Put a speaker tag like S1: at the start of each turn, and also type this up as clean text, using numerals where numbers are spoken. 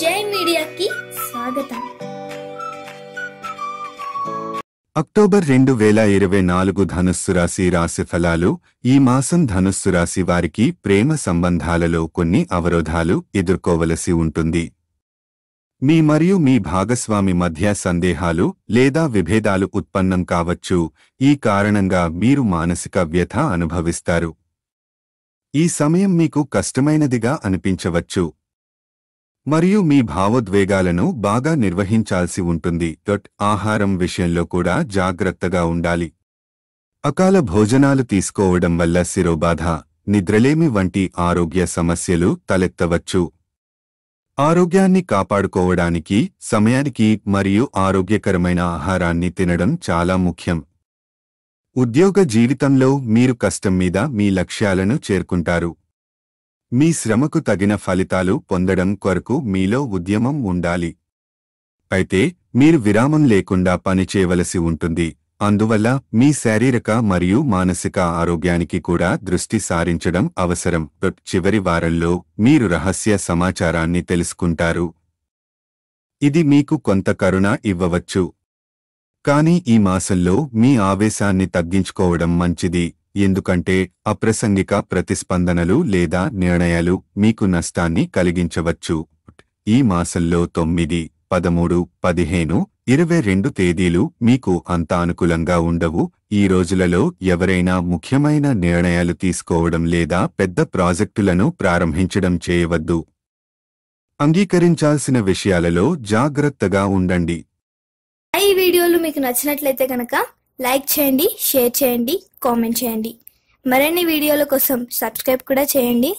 S1: జై మీడియాకి స్వాగతం.
S2: అక్టోబర్ 2024 ధనుస్సు రాశి రాశిఫలాలు. ఈ మాసం ధనుస్సు రాశి వారికి ప్రేమ సంబంధాలలో కొన్ని అవరోధాలు ఎదుర్కోవలసి ఉంటుంది. మీ మరియు మీ భాగస్వామి మధ్య సందేహాలు లేదా విభేదాలు ఉత్పన్నం కావచ్చు. ఈ కారణంగా మీరు మానసిక వ్యథ అనుభవిస్తారు. ఈ సమయం మీకు కష్టమైనదిగా అనిపించవచ్చు మరియు మీ భావోద్వేగాలను బాగా నిర్వహించాల్సి ఉంటుంది. ఆహారం విషయంలో కూడా జాగ్రత్తగా ఉండాలి. అకాల భోజనాలు తీసుకోవడం వల్ల శిరోబాధ, నిద్రలేమి వంటి ఆరోగ్య సమస్యలు తలెత్తవచ్చు. ఆరోగ్యాన్ని కాపాడుకోవడానికి సమయానికి మరియు ఆరోగ్యకరమైన ఆహారాన్ని తినడం చాలా ముఖ్యం. ఉద్యోగ జీవితంలో మీరు కష్టం మీద మీ లక్ష్యాలను చేరుకుంటారు. మీ శ్రమకు తగిన ఫలితాలు పొందడం కొరకు మీలో ఉద్యమం ఉండాలి. అయితే మీరు విరామం లేకుండా పనిచేయవలసి ఉంటుంది. అందువల్ల మీ శారీరక మరియు మానసిక ఆరోగ్యానికి కూడా దృష్టి సారించడం అవసరం. చివరి వారంలో మీరు రహస్య సమాచారాన్ని తెలుసుకుంటారు. ఇది మీకు కొంత కరుణ ఇవ్వవచ్చు. కానీ ఈ మాసంలో మీ ఆవేశాన్ని తగ్గించుకోవడం మంచిది, ఎందుకంటే అప్రసంగిక ప్రతిస్పందనలు లేదా నిర్ణయాలు మీకు నష్టాన్ని కలిగించవచ్చు. ఈ మాసంలో 9, 13, 15, 22 తేదీలు మీకు అంత అనుకూలంగా ఉండవు. ఈ రోజులలో ఎవరైనా ముఖ్యమైన నిర్ణయాలు తీసుకోవడం లేదా పెద్ద ప్రాజెక్టులను ప్రారంభించడం చేయవద్దు. అంగీకరించాల్సిన విషయాలలో జాగ్రత్తగా ఉండండి.
S1: ఈ వీడియోలు మీకు నచ్చినట్లయితే కనుక లైక్ చేయండి, షేర్ చేయండి, కామెంట్ చేయండి. మరిన్ని వీడియోల కోసం సబ్స్క్రైబ్ కూడా చేయండి.